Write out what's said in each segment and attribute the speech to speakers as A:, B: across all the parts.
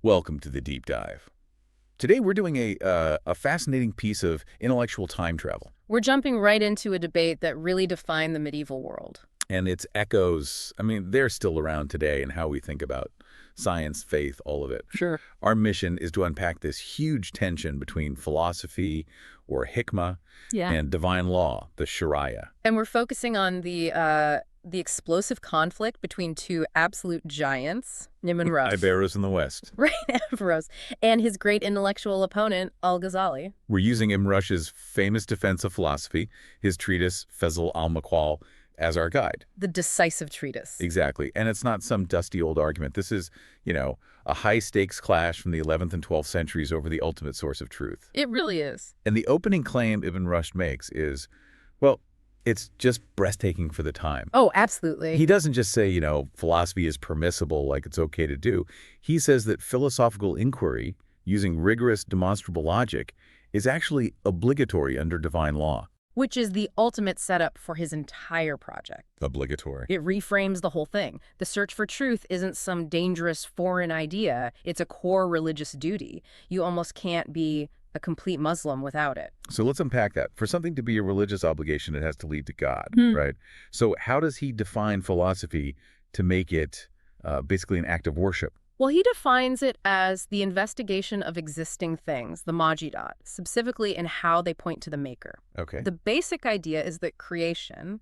A: Welcome to the deep dive. Today we're doing a fascinating piece of intellectual time travel,
B: We're jumping right into a debate that really defined the medieval world.
A: and its echoes, I mean, they're still around today in how we think about science, faith, all of it.
B: Sure.
A: Our mission is to unpack this huge tension between philosophy, or hikmah,
B: Yeah.
A: and divine law, the sharia.
B: And we're focusing on the explosive conflict between two absolute giants, Nim and Rush.
A: Iberos in the West.
B: Right, Ambrose, and his great intellectual opponent, Al-Ghazali.
A: We're using Ibn Rushd's famous defense of philosophy, his treatise, Fazl al-Maqal, as our guide.
B: The decisive treatise.
A: Exactly. And it's not some dusty old argument. This is, a high-stakes clash from the 11th and 12th centuries over the ultimate source of truth.
B: It really is.
A: And the opening claim Ibn Rushd makes is, well, it's just breathtaking for the time.
B: Oh, absolutely.
A: He doesn't just say, philosophy is permissible, like it's okay to do. He says that philosophical inquiry, using rigorous demonstrable logic, is actually obligatory under divine law.
B: Which is the ultimate setup for his entire project.
A: Obligatory.
B: It reframes the whole thing. The search for truth isn't some dangerous foreign idea. It's a core religious duty. You almost can't be a complete Muslim without it.
A: So let's unpack that. For something to be a religious obligation, it has to lead to God, right? So how does he define philosophy to make it basically an act of worship?
B: Well, he defines it as the investigation of existing things, the majidat, specifically in how they point to the maker.
A: Okay.
B: The basic idea is that creation,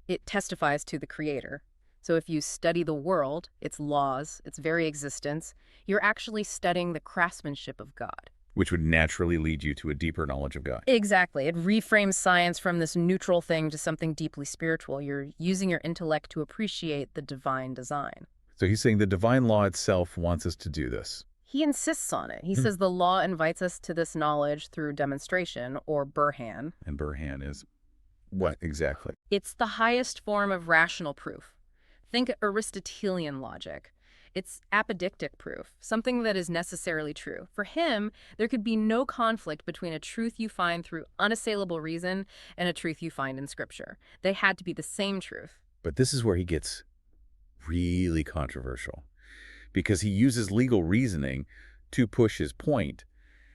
B: it testifies to the creator. So if you study the world, its laws, its very existence, you're actually studying the craftsmanship of God.
A: Which would naturally lead you to a deeper knowledge of God.
B: Exactly. It reframes science from this neutral thing to something deeply spiritual. You're using your intellect to appreciate the divine design.
A: So he's saying the divine law itself wants us to do this.
B: He insists on it. He says the law invites us to this knowledge through demonstration, or burhan.
A: And Burhan is what exactly?
B: It's the highest form of rational proof. Think Aristotelian logic. It's apodictic proof, something that is necessarily true. For him, there could be no conflict between a truth you find through unassailable reason and a truth you find in Scripture. They had to be the same truth.
A: But this is where he gets really controversial, because he uses legal reasoning to push his point,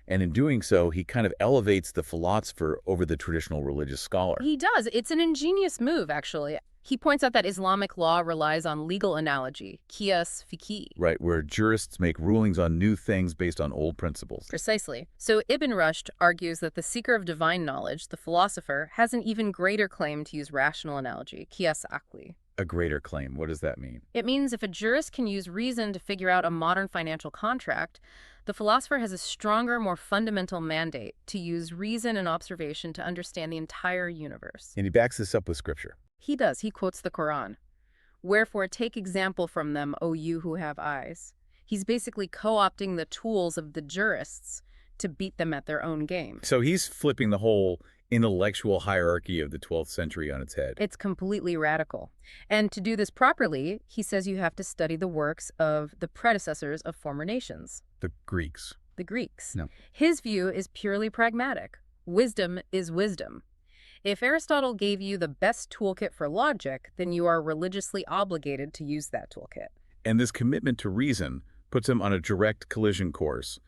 A: and in doing so, he kind of elevates the philosopher over the traditional religious scholar.
B: He does. It's an ingenious move, actually. He points out that Islamic law relies on legal analogy, qiyas fiqhi.
A: Right, where jurists make rulings on new things based on old principles.
B: Precisely. So Ibn Rushd argues that the seeker of divine knowledge, the philosopher, has an even greater claim to use rational analogy, qiyas aqli.
A: A greater claim. What does that mean?
B: It means if a jurist can use reason to figure out a modern financial contract, the philosopher has a stronger, more fundamental mandate to use reason and observation to understand the entire universe.
A: And he backs this up with scripture.
B: He does. He quotes the Quran. Wherefore take example from them, O you who have eyes. He's basically co-opting the tools of the jurists to beat them at their own game.
A: So he's flipping the whole intellectual hierarchy of the 12th century on its head.
B: It's completely radical. And to do this properly, he says you have to study the works of the predecessors of former nations.
A: The Greeks.
B: The Greeks.
A: No.
B: His view is purely pragmatic. Wisdom is wisdom. If Aristotle gave you the best toolkit for logic, then you are religiously obligated to use that toolkit.
A: And this commitment to reason puts him on a direct collision course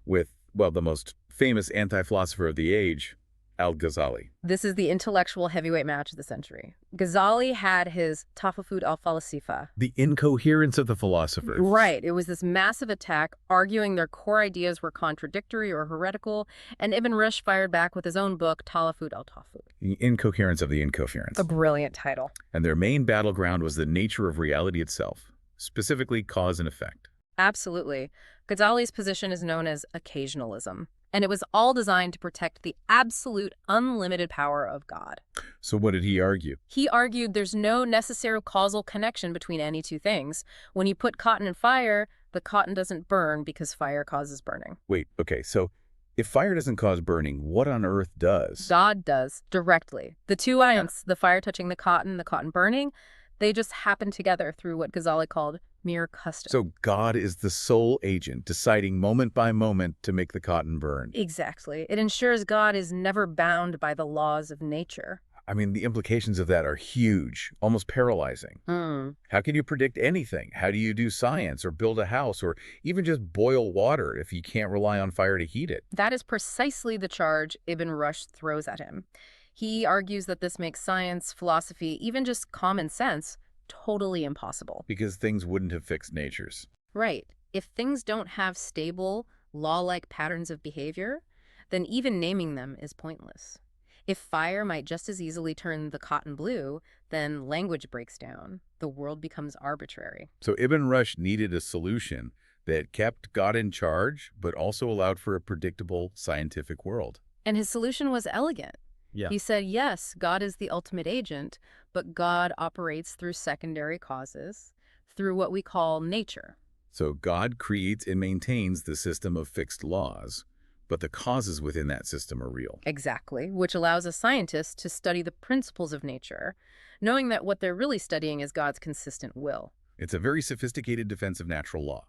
A: with, well, the most famous anti-philosopher of the age, Al-Ghazali.
B: This is the intellectual heavyweight match of the century. Ghazali had his Tafafut al-Falasifa.
A: The incoherence of the philosophers.
B: Right. It was this massive attack arguing their core ideas were contradictory or heretical, and Ibn Rushd fired back with his own book, Talafut al-Tafut.
A: The incoherence of the incoherence.
B: A brilliant title.
A: And their main battleground was the nature of reality itself, specifically cause and effect.
B: Absolutely. Ghazali's position is known as occasionalism, and it was all designed to protect the absolute unlimited power of God.
A: So what did he argue?
B: He argued there's no necessary causal connection between any two things. When you put cotton in fire, the cotton doesn't burn because fire causes burning.
A: Wait, okay, so if fire doesn't cause burning, what on earth does?
B: God does, directly. The two items, the fire touching the cotton burning, they just happen together through what Ghazali called mere custom.
A: So God is the sole agent, deciding moment by moment to make the cotton burn.
B: Exactly. It ensures God is never bound by the laws of nature.
A: I mean, the implications of that are huge, almost paralyzing.
B: Hmm.
A: How can you predict anything? How do you do science or build a house or even just boil water if you can't rely on fire to heat it?
B: That is precisely the charge Ibn Rushd throws at him. He argues that this makes science, philosophy, even just common sense, totally impossible.
A: Because things wouldn't have fixed natures.
B: Right. If things don't have stable, law-like patterns of behavior, then even naming them is pointless. If fire might just as easily turn the cotton blue, then language breaks down. The world becomes arbitrary.
A: So Ibn Rushd needed a solution that kept God in charge, but also allowed for a predictable scientific world.
B: And his solution was elegant.
A: Yeah.
B: He said, yes, God is the ultimate agent, but God operates through secondary causes, through what we call nature.
A: So God creates and maintains the system of fixed laws, but the causes within that system are real.
B: Exactly, which allows a scientist to study the principles of nature, knowing that what they're really studying is God's consistent will.
A: It's a very sophisticated defense of natural law.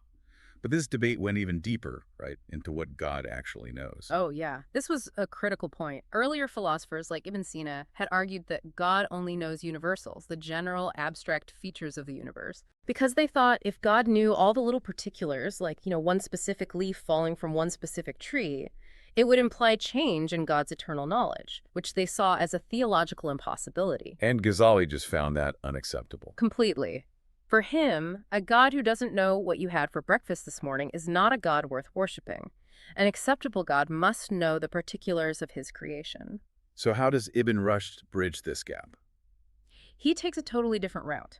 A: But this debate went even deeper, right, into what God actually knows.
B: Oh, yeah. This was a critical point. Earlier philosophers like Ibn Sina had argued that God only knows universals, the general abstract features of the universe, because they thought if God knew all the little particulars, like, one specific leaf falling from one specific tree, it would imply change in God's eternal knowledge, which they saw as a theological impossibility.
A: And Ghazali just found that unacceptable.
B: Completely. For him, a God who doesn't know what you had for breakfast this morning is not a God worth worshiping. An acceptable God must know the particulars of his creation.
A: So how does Ibn Rushd bridge this gap?
B: He takes a totally different route.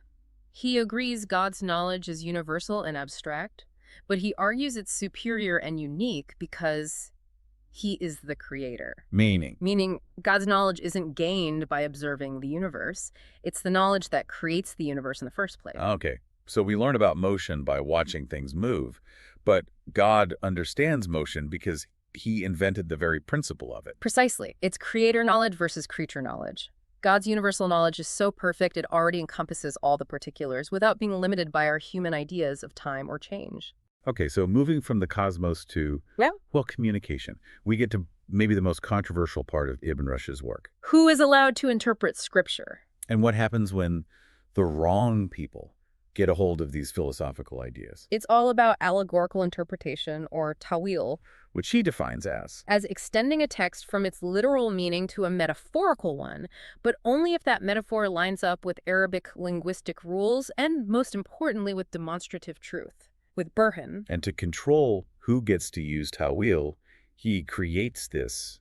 B: He agrees God's knowledge is universal and abstract, but he argues it's superior and unique because he is the creator. Meaning God's knowledge isn't gained by observing the universe. It's the knowledge that creates the universe in the first place.
A: Okay, so we learn about motion by watching things move, but God understands motion because he invented the very principle of it.
B: Precisely. It's creator knowledge versus creature knowledge. God's universal knowledge is so perfect it already encompasses all the particulars without being limited by our human ideas of time or change.
A: Okay, so moving from the cosmos to, well, communication, we get to maybe the most controversial part of Ibn Rushd's work.
B: Who is allowed to interpret scripture?
A: And what happens when the wrong people get a hold of these philosophical ideas?
B: It's all about allegorical interpretation, or ta'wil,
A: Which he defines
B: as extending a text from its literal meaning to a metaphorical one, but only if that metaphor lines up with Arabic linguistic rules and, most importantly, with demonstrative truth. With Burhan.
A: And to control who gets to use ta'wil, he creates this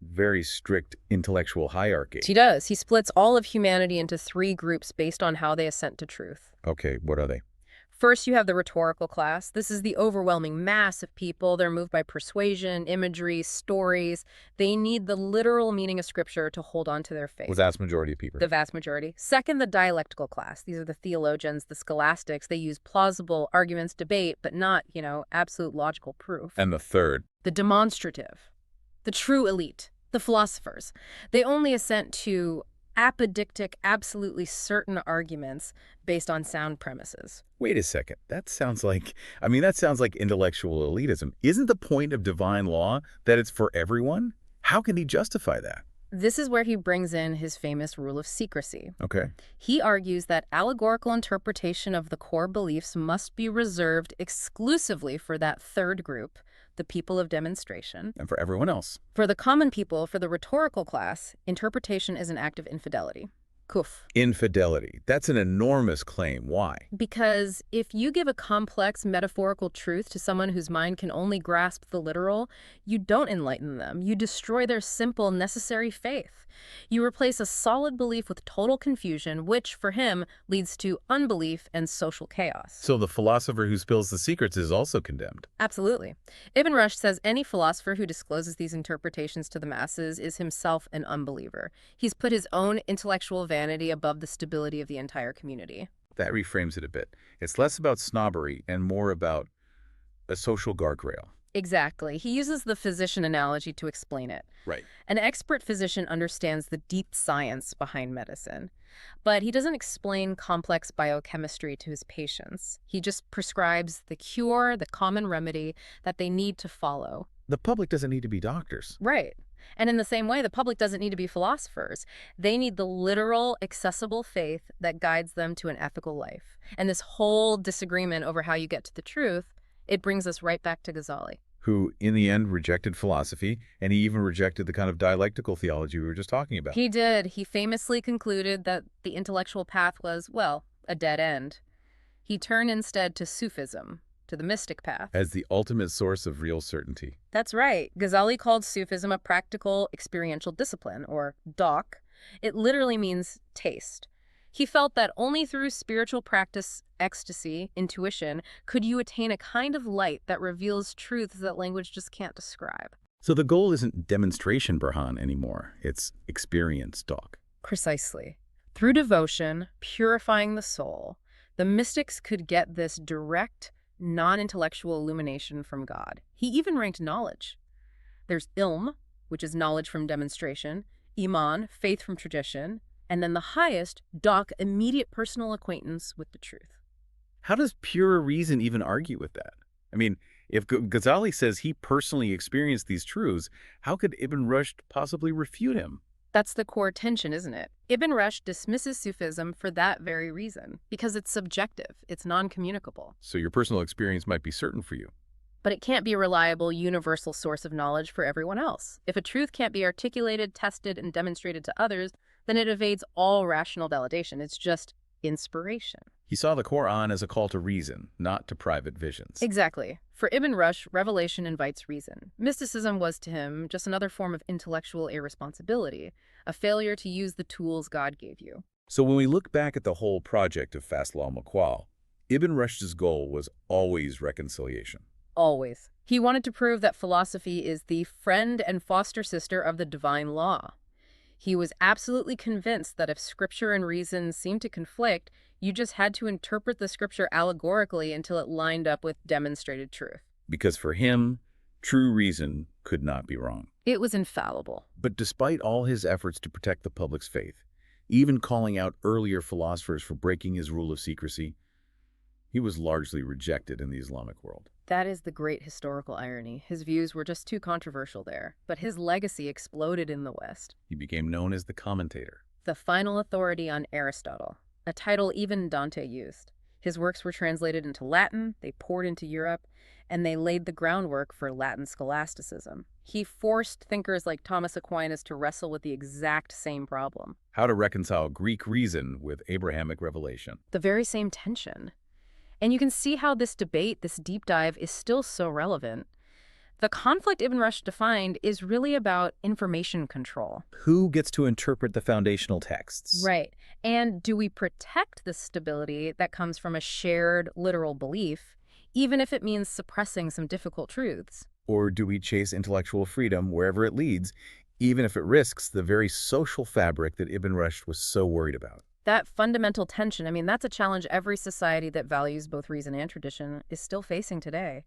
A: very strict intellectual hierarchy.
B: He does. He splits all of humanity into 3 groups based on how they assent to truth.
A: Okay, what are they?
B: First, you have the rhetorical class. This is the overwhelming mass of people. They're moved by persuasion, imagery, stories. They need the literal meaning of scripture to hold on to their faith.
A: The vast majority of people.
B: The vast majority. Second, the dialectical class. These are the theologians, the scholastics. They use plausible arguments, debate, but not, absolute logical proof.
A: And the third?
B: The demonstrative. The true elite. The philosophers. They only assent to apodictic, absolutely certain arguments based on sound premises.
A: Wait a second. That sounds like intellectual elitism. Isn't the point of divine law that it's for everyone? How can he justify that?
B: This is where he brings in his famous rule of secrecy.
A: Okay.
B: He argues that allegorical interpretation of the core beliefs must be reserved exclusively for that third group, the people of demonstration.
A: And for everyone else.
B: For the common people, for the rhetorical class, interpretation is an act of infidelity. Kuf.
A: Infidelity. That's an enormous claim. Why?
B: Because if you give a complex metaphorical truth to someone whose mind can only grasp the literal, you don't enlighten them. You destroy their simple, necessary faith. You replace a solid belief with total confusion, which, for him, leads to unbelief and social chaos.
A: So the philosopher who spills the secrets is also condemned.
B: Absolutely. Ibn Rushd says any philosopher who discloses these interpretations to the masses is himself an unbeliever. He's put his own intellectual vanity above the stability of the entire community.
A: That reframes it a bit. It's less about snobbery and more about a social guardrail.
B: Exactly. He uses the physician analogy to explain it.
A: Right.
B: An expert physician understands the deep science behind medicine, but he doesn't explain complex biochemistry to his patients. He just prescribes the cure, the common remedy that they need to follow.
A: The public doesn't need to be doctors.
B: Right. And in the same way, the public doesn't need to be philosophers. They need the literal, accessible faith that guides them to an ethical life. And this whole disagreement over how you get to the truth, it brings us right back to Ghazali.
A: Who, in the end, rejected philosophy, and he even rejected the kind of dialectical theology we were just talking about.
B: He did. He famously concluded that the intellectual path was, well, a dead end. He turned instead to Sufism, to the mystic path.
A: As the ultimate source of real certainty.
B: That's right. Ghazali called Sufism a practical experiential discipline, or doc. It literally means taste. He felt that only through spiritual practice, ecstasy, intuition, could you attain a kind of light that reveals truths that language just can't describe.
A: So the goal isn't demonstration, Burhan, anymore. It's experience, Doc.
B: Precisely. Through devotion, purifying the soul, the mystics could get this direct, non-intellectual illumination from God. He even ranked knowledge. There's ilm, which is knowledge from demonstration, iman, faith from tradition, and then the highest, doc, immediate personal acquaintance with the truth.
A: How does pure reason even argue with that? I mean, if Ghazali says he personally experienced these truths, how could Ibn Rushd possibly refute him?
B: That's the core tension, isn't it? Ibn Rushd dismisses Sufism for that very reason, because it's subjective, it's non-communicable.
A: So your personal experience might be certain for you.
B: But it can't be a reliable, universal source of knowledge for everyone else. If a truth can't be articulated, tested, and demonstrated to others, then it evades all rational validation. It's just inspiration.
A: He saw the Quran as a call to reason, not to private visions.
B: Exactly. For Ibn Rushd, revelation invites reason. Mysticism was to him just another form of intellectual irresponsibility, a failure to use the tools God gave you.
A: So when we look back at the whole project of Fasl al-Maqal, Ibn Rushd's goal was always reconciliation.
B: Always. He wanted to prove that philosophy is the friend and foster sister of the divine law. He was absolutely convinced that if scripture and reason seemed to conflict, you just had to interpret the scripture allegorically until it lined up with demonstrated truth.
A: Because for him, true reason could not be wrong.
B: It was infallible.
A: But despite all his efforts to protect the public's faith, even calling out earlier philosophers for breaking his rule of secrecy, he was largely rejected in the Islamic world.
B: That is the great historical irony. His views were just too controversial there, but his legacy exploded in the West.
A: He became known as the commentator.
B: The final authority on Aristotle, a title even Dante used. His works were translated into Latin, they poured into Europe, and they laid the groundwork for Latin scholasticism. He forced thinkers like Thomas Aquinas to wrestle with the exact same problem.
A: How to reconcile Greek reason with Abrahamic revelation.
B: The very same tension. And you can see how this debate, this deep dive, is still so relevant. The conflict Ibn Rushd defined is really about information control.
A: Who gets to interpret the foundational texts?
B: Right. And do we protect the stability that comes from a shared literal belief, even if it means suppressing some difficult truths?
A: Or do we chase intellectual freedom wherever it leads, even if it risks the very social fabric that Ibn Rushd was so worried about?
B: That fundamental tension, that's a challenge every society that values both reason and tradition is still facing today.